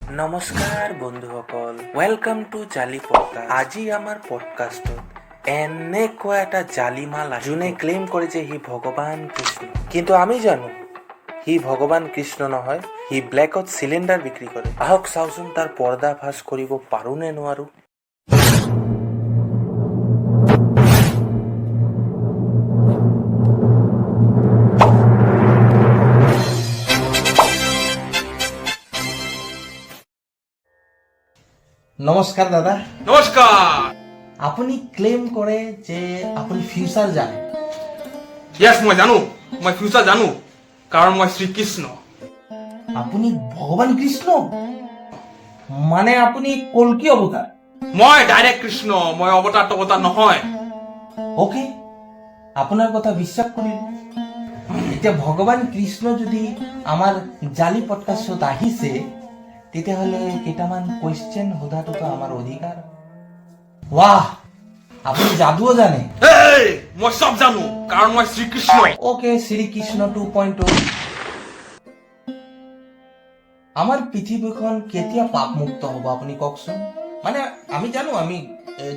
নমস্কাৰ বন্ধুসকল, welcome to জালি পডকাষ্ট। আজি আমাৰ পডকাষ্টত এনেকুৱা এটা জালি মাল যোনে ক্লেইম কৰে যে সি ভগৱান কৃষ্ণ, কিন্তু আমি জানো সি ভগৱান কৃষ্ণ নহয়, সি ব্লেকত চিলিণ্ডাৰ বিক্ৰী কৰে। আহক চাওচোন তাৰ পৰ্দা ফাঁচ কৰিব পাৰো নে নোৱাৰো। নমস্কাৰ দাদা। নমস্কাৰ। আপুনি ক্লেইম কৰে যে আপুনি ফিউচাৰ জানে। য়েছ, মই জানো, মই ফিউচাৰ জানো, কাৰণ মই শ্ৰীকৃষ্ণ। আপুনি ভগৱান কৃষ্ণ মানে আপুনি কল্কি অৱতাৰ? মই ডাইৰেক্ট কৃষ্ণ, মই অৱতাৰ তৱতাৰ নহয়। অকে, আপোনাৰ কথা বিশ্বাস কৰিলো। এতিয়া ভগৱান কৃষ্ণ যদি আমাৰ জালি পডকাষ্টত আহিছে, তেতিয়াহ'লে কেইটামান কুৱেশ্যন সোধাটোতো আমাৰ অধিকাৰ। ৱাহ, আপুনি যাদুও জানে। এই, মই চব জানো, কাৰণ মই শ্ৰীকৃষ্ণ। ওকে, শ্ৰীকৃষ্ণ 2.0। আমাৰ পৃথিৱীখন কেতিয়া পাপ মুক্ত হ'ব আপুনি কওকচোন। মানে আমি জানো, আমি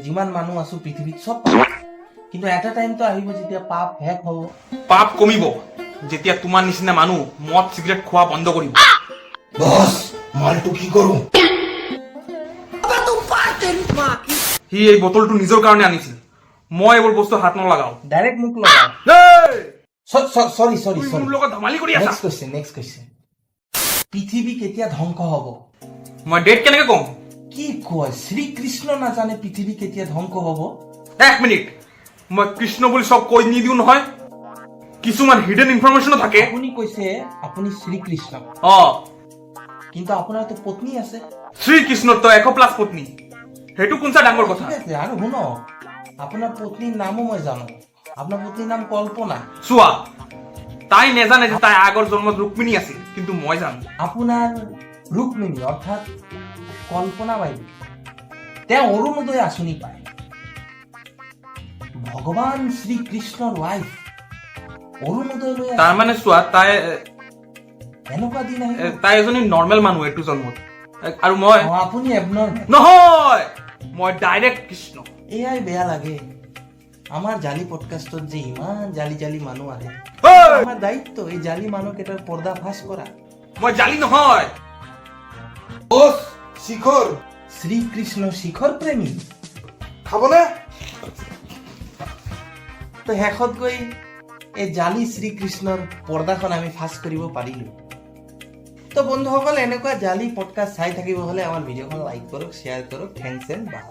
যিমান মানুহ আছো পৃথিৱীত চব পাপ, কিন্তু এটা টাইমটো আহিব যেতিয়া পাপ শেষ হ'ব। পাপ কমিব যেতিয়া তোমাৰ নিচিনা মানুহ মদ চিগাৰেট খোৱা বন্ধ কৰিব। বছ, মালটো কি কৰো? সি এই বটলটো নিজৰ কাৰণে আনিছিল, মই এইবোৰ বস্তু হাত নলগাও। ডাইৰেক্ট মোক লগাও। এই, সৰি তুমি মোৰ লগত ধেমালি কৰি আছা। Next question. পৃথিৱী কেতিয়া ধ্বংস হ'ব? মই ডেট কেনেকে কম? কি কয়, শ্ৰীকৃষ্ণ নাজানে পৃথিৱী কেতিয়া ধ্বংস হ'ব? এক মিনিট, মই কৃষ্ণ বুলি চব কৈ নিদিও নহয়, কিছুমান হিডেন ইনফৰমেশ্যনো থাকে। আপুনি কৈছে আপুনি শ্ৰীকৃষ্ণ, কিন্তু আপোনাৰতো পত্নী আছে। শ্ৰীকৃষ্ণৰ তো 100+ পত্নী, সেইটো কোনটা ডাঙৰ কথা? ঠিক আছে, আৰু শুনক, আপোনাৰ পত্নীৰ নামো মই জানো। আপোনাৰ পত্নীৰ নাম কল্পনা। চোৱা, তাই নেজানে যে তাই আগৰ জন্মত ৰুক্মিণী আছিল, কিন্তু মই জানো। আপোনাৰ ৰুক্মিণী অৰ্থাৎ কল্পনা বাইদেউ, তেওঁ অৰুণোদয় আঁচনি পায়। ভগৱান শ্ৰীকৃষ্ণৰ ৱাইফ অৰুণোদয় লৈ তাৰ মানে চোৱা, এনেকুৱা দিন আহিব। তাই এজনী নৰ্মেল মানুহ এইটো জন্মত, আৰু মই আপুনি এবনৰ্মেল নহয়, মই ডাইৰেক্ট কৃষ্ণ। এয়াই বেয়া লাগে, আমাৰ জালি পডকাষ্টত যে ইমান জালি জালি মানুহ আহে। আমাৰ দায়িত্ব এই জালি মানুহকেইটাৰ পৰ্দা ফাঁচ কৰা। মই জালি নহয়। শিখৰ শ্ৰীকৃষ্ণ শিখৰ প্ৰেমী। খাবনে? তো শেষত গৈ এই জালি শ্ৰীকৃষ্ণৰ পৰ্দাখন আমি ফাঁচ কৰিব পাৰিলো। তো বন্ধুসকল, এনেকুৱা জালি পডকাষ্ট চাই থাকিব হ'লে আমাৰ ভিডিঅ'খন লাইক কৰক, শ্বেয়াৰ কৰক। Thanks and by.